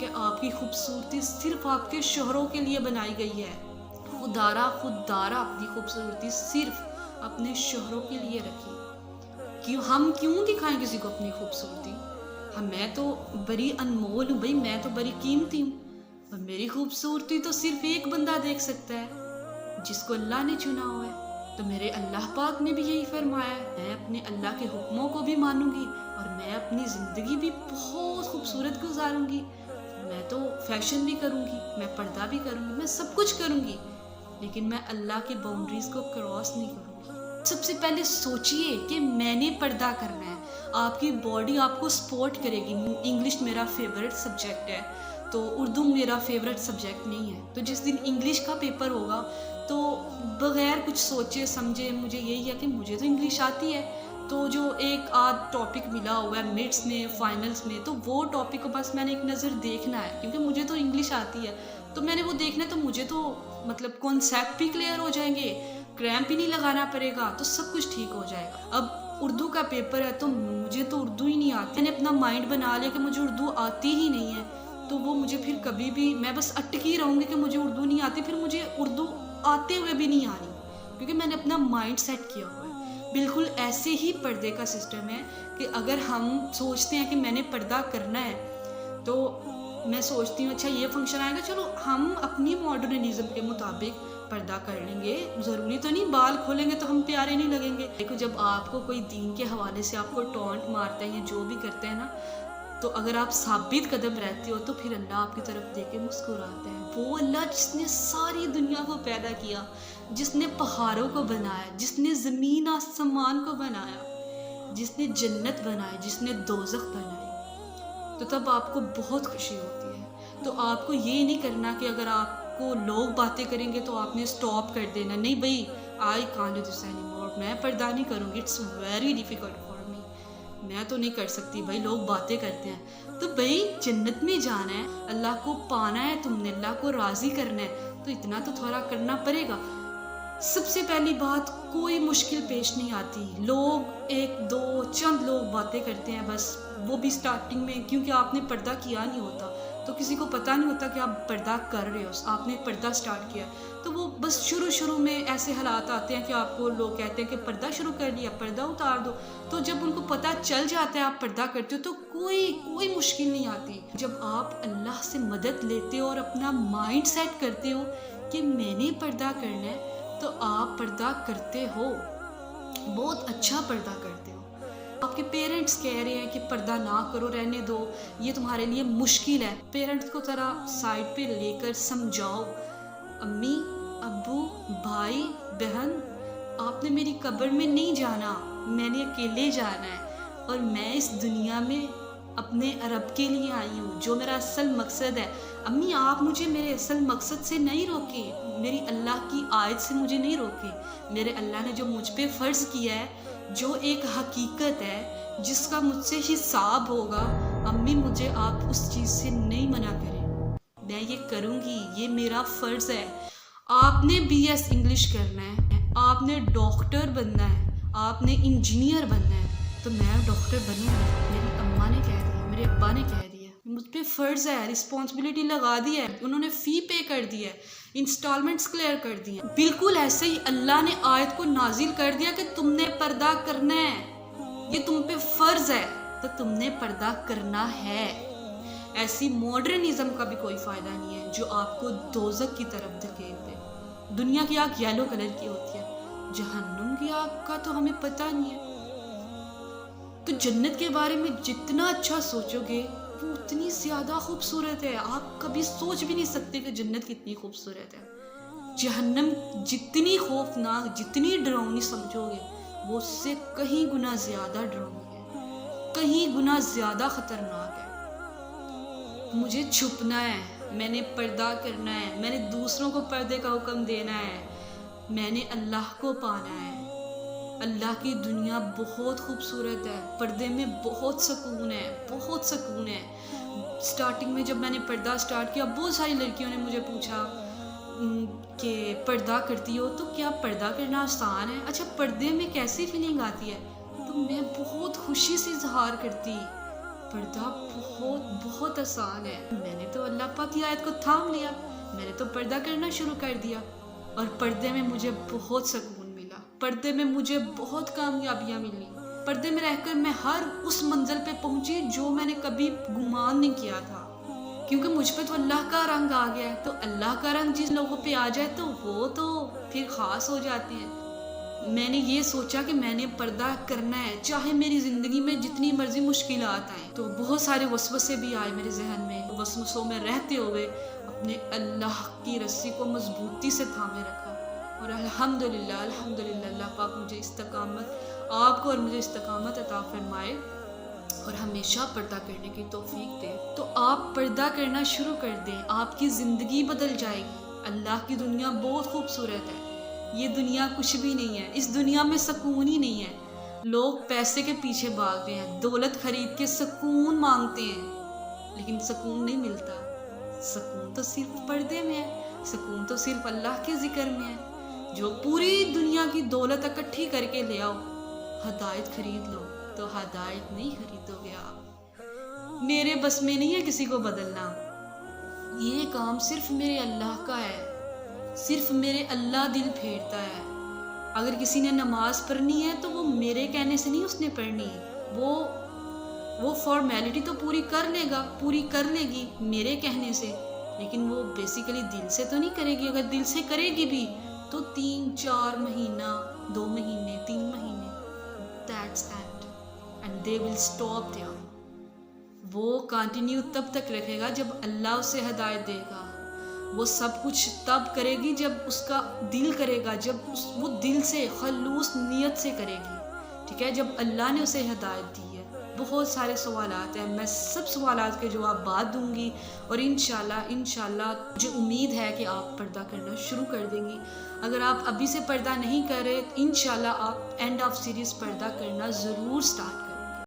کہ آپ کی خوبصورتی صرف آپ کے شوہروں کے لیے بنائی گئی ہے. خوددارا اپنی خوبصورتی صرف اپنے شوہروں کے لیے رکھی. ہم کیوں دکھائیں کسی کو اپنی خوبصورتی؟ میں تو بڑی انمول ہوں بھائی، میں تو بڑی قیمتی ہوں، اور میری خوبصورتی تو صرف ایک بندہ دیکھ سکتا ہے جس کو اللہ نے چنا ہوا ہے. تو میرے اللہ پاک نے بھی یہی فرمایا ہے، میں اپنے اللہ کے حکموں کو بھی مانوں گی اور میں اپنی زندگی بھی بہت خوبصورت گزاروں گی. میں تو فیشن بھی کروں گی، میں پردہ بھی کروں گی، میں سب کچھ کروں گی، لیکن میں اللہ کی باؤنڈریز کو کراس نہیں کروں گی. سب سے پہلے سوچئے کہ میں نے پردہ کرنا ہے. آپ کی باڈی آپ کو سپورٹ کرے گی. انگلش میرا فیورٹ سبجیکٹ ہے تو اردو میرا فیورٹ سبجیکٹ نہیں ہے. تو جس دن انگلش کا پیپر ہوگا تو بغیر کچھ سوچے سمجھے مجھے یہی ہے کہ مجھے تو انگلش آتی ہے، تو جو ایک آدھ ٹاپک ملا ہوا ہے مڈس میں فائنلز میں، تو وہ ٹاپک کو بس میں نے ایک نظر دیکھنا ہے کیونکہ مجھے تو انگلش آتی ہے. تو میں نے وہ دیکھنا ہے، تو مجھے تو مطلب کانسیپٹ بھی کلیئر ہو جائیں گے، کریمپ بھی نہیں لگانا پڑے گا، تو سب کچھ ٹھیک ہو جائے گا. اب اردو کا پیپر ہے تو مجھے تو اردو ہی نہیں آتی. میں نے اپنا مائنڈ بنا لیا کہ مجھے اردو آتی ہی نہیں ہے، تو وہ مجھے پھر کبھی بھی میں بس اٹکی رہوں گی کہ مجھے اردو نہیں آتی. پھر مجھے اردو آتے ہوئے بھی نہیں آنی کیونکہ میں نے اپنا مائنڈ سیٹ کیا ہوا ہے. بالکل ایسے ہی پردے کا سسٹم ہے کہ اگر ہم سوچتے ہیں کہ میں نے پردہ کرنا ہے تو میں سوچتی ہوں اچھا یہ فنکشن آئے گا، چلو ہم اپنی ماڈرنزم کے مطابق پردہ کر لیں گے. ضروری تو نہیں بال کھولیں گے تو ہم پیارے نہیں لگیں گے. دیکھو جب آپ کو کوئی دین کے حوالے سے آپ کو ٹونٹ مارتا ہے یا جو بھی کرتے ہیں نا، تو اگر آپ ثابت قدم رہتے ہو تو پھر اللہ آپ کی طرف دیکھ کے مسکراتا ہے. وہ اللہ جس نے ساری دنیا کو پیدا کیا، جس نے پہاڑوں کو بنایا، جس نے زمین آسمان کو بنایا، جس نے جنت بنائی، جس نے دوزخ بنائی، تو تب آپ کو بہت خوشی ہوتی ہے. تو آپ کو یہ نہیں کرنا کہ اگر آپ کو لوگ باتیں کریں گے تو آپ نے سٹاپ کر دینا. نہیں بھائی، I can't do this any more, میں پردہ نہیں کروں گی، it's very difficult for me, میں تو نہیں کر سکتی. بھائی لوگ باتیں کرتے ہیں تو بھائی جنت میں جانا ہے، اللہ کو پانا ہے، تم نے اللہ کو راضی کرنا ہے، تو اتنا تو تھوڑا کرنا پڑے گا. سب سے پہلی بات، کوئی مشکل پیش نہیں آتی. لوگ ایک دو چند لوگ باتیں کرتے ہیں بس، وہ بھی سٹارٹنگ میں، کیونکہ آپ نے پردہ کیا نہیں ہوتا تو کسی کو پتہ نہیں ہوتا کہ آپ پردہ کر رہے ہو. آپ نے پردہ سٹارٹ کیا تو وہ بس شروع میں ایسے حالات آتے ہیں کہ آپ کو لوگ کہتے ہیں کہ پردہ شروع کر لیا، پردہ اتار دو. تو جب ان کو پتہ چل جاتا ہے آپ پردہ کرتے ہو تو کوئی مشکل نہیں آتی. جب آپ اللہ سے مدد لیتے ہو اور اپنا مائنڈ سیٹ کرتے ہو کہ میں نے پردہ کرنا ہے، تو آپ پردہ کرتے ہو، بہت اچھا پردہ کرتے ہو. آپ کے پیرنٹس کہہ رہے ہیں کہ پردہ نہ کرو، رہنے دو، یہ تمہارے لیے مشکل ہے. پیرنٹس کو ذرا سائڈ پہ لے کر سمجھاؤ، امی ابو بھائی بہن، آپ نے میری قبر میں نہیں جانا، میں نے اکیلے جانا ہے، اور میں اس دنیا میں اپنے رب کے لیے آئی ہوں، جو میرا اصل مقصد ہے. امی آپ مجھے میرے اصل مقصد سے نہیں روکے، میری اللہ کی آیت سے مجھے نہیں روکے. میرے اللہ نے جو مجھ پہ فرض کیا ہے، جو ایک حقیقت ہے جس کا مجھ سے حساب ہوگا، امی مجھے آپ اس چیز سے نہیں منع کریں، میں یہ کروں گی، یہ میرا فرض ہے. آپ نے بی ایس انگلش کرنا ہے، آپ نے ڈاکٹر بننا ہے، آپ نے انجینئر بننا ہے، تو میں ڈاکٹر بنوں گی. میری اماں نے کہہ دیا، میرے ابا نے کہہ دیا، مجھ پہ فرض ہے، رسپانسبلٹی لگا دی ہے، انہوں نے فی پے کر دی ہے، انسٹالمنٹس کلیئر کر دی ہیں. بالکل ایسے ہی اللہ نے آیت کو نازل کر دیا کہ تم نے پردہ کرنا ہے، یہ تم پہ فرض ہے، تو تم نے پردہ کرنا ہے. ایسی ماڈرنزم کا بھی کوئی فائدہ نہیں ہے جو آپ کو دوزخ کی طرف دھکیل دے. دنیا کی آگ یلو کلر کی ہوتی ہے، جہنم کی آگ کا تو ہمیں پتہ نہیں ہے. تو جنت کے بارے میں جتنا اچھا سوچو گے وہ اتنی زیادہ خوبصورت ہے. آپ کبھی سوچ بھی نہیں سکتے کہ جنت کتنی خوبصورت ہے. جہنم جتنی خوفناک، جتنی ڈراؤنی سمجھو گے، وہ اس سے کہیں گنا زیادہ ڈراؤنی ہے، کہیں گنا زیادہ خطرناک ہے. مجھے چھپنا ہے، میں نے پردہ کرنا ہے، میں نے دوسروں کو پردے کا حکم دینا ہے، میں نے اللہ کو پانا ہے. اللہ کی دنیا بہت خوبصورت ہے، پردے میں بہت سکون ہے، بہت سکون ہے. سٹارٹنگ میں جب میں نے پردہ سٹارٹ کیا، بہت ساری لڑکیوں نے مجھے پوچھا کہ پردہ کرتی ہو تو کیا پردہ کرنا آسان ہے؟ اچھا پردے میں کیسی فیلنگ آتی ہے؟ تو میں بہت خوشی سے اظہار کرتی پردہ بہت بہت آسان ہے. میں نے تو اللہ پاک کی آیت کو تھام لیا, میں نے تو پردہ کرنا شروع کر دیا, اور پردے میں مجھے بہت سکون ملا, پردے میں مجھے بہت کامیابیاں ملی. پردے میں رہ کر میں ہر اس منزل پہ پہنچی جو میں نے کبھی گمان نہیں کیا تھا, کیونکہ مجھ پہ تو اللہ کا رنگ آ گیا ہے. تو اللہ کا رنگ جس لوگوں پہ آ جائے تو وہ تو پھر خاص ہو جاتے ہیں. میں نے یہ سوچا کہ میں نے پردہ کرنا ہے, چاہے میری زندگی میں جتنی مرضی مشکلات آئیں. تو بہت سارے وسوسے بھی آئے میرے ذہن میں, وسوسوں میں رہتے ہوئے اپنے اللہ کی رسی کو مضبوطی سے تھامے رکھا, اور الحمدللہ اللہ پاک مجھے استقامت, آپ کو اور مجھے استقامت عطا فرمائے اور ہمیشہ پردہ کرنے کی توفیق دے. تو آپ پردہ کرنا شروع کر دیں, آپ کی زندگی بدل جائے گی. اللہ کی دنیا بہت خوبصورت ہے, یہ دنیا کچھ بھی نہیں ہے, اس دنیا میں سکون ہی نہیں ہے. لوگ پیسے کے پیچھے بھاگتے ہیں, دولت خرید کے سکون مانگتے ہیں, لیکن سکون نہیں ملتا. سکون تو صرف پردے میں ہے, سکون تو صرف اللہ کے ذکر میں ہے. جو پوری دنیا کی دولت اکٹھی کر کے لے آؤ, ہدایت خرید لو تو ہدایت نہیں خریدو گے آپ. میرے بس میں نہیں ہے کسی کو بدلنا, یہ کام صرف میرے اللہ کا ہے, صرف میرے اللہ دل پھیرتا ہے. اگر کسی نے نماز پڑھنی ہے تو وہ میرے کہنے سے نہیں اس نے پڑھنی, وہ فارمیلٹی تو پوری کر لے گا, پوری کر لے گی میرے کہنے سے, لیکن وہ بیسیکلی دل سے تو نہیں کرے گی. اگر دل سے کرے گی بھی تو 3-4 مہینہ, 2 مہینے, 3 مہینے, that's end and they will stop there. وہ کنٹینیو تب تک رکھے گا جب اللہ اسے ہدایت دے گا. وہ سب کچھ تب کرے گی جب اس کا دل کرے گا, جب وہ دل سے خلوص نیت سے کرے گی, ٹھیک ہے, جب اللہ نے اسے ہدایت دی ہے. بہت سارے سوالات ہیں, میں سب سوالات کے جواب بعد دوں گی, اور انشاءاللہ مجھے امید ہے کہ آپ پردہ کرنا شروع کر دیں گی. اگر آپ ابھی سے پردہ نہیں کر رہے, انشاءاللہ آپ اینڈ آف سیریز پردہ کرنا ضرور سٹارٹ کریں.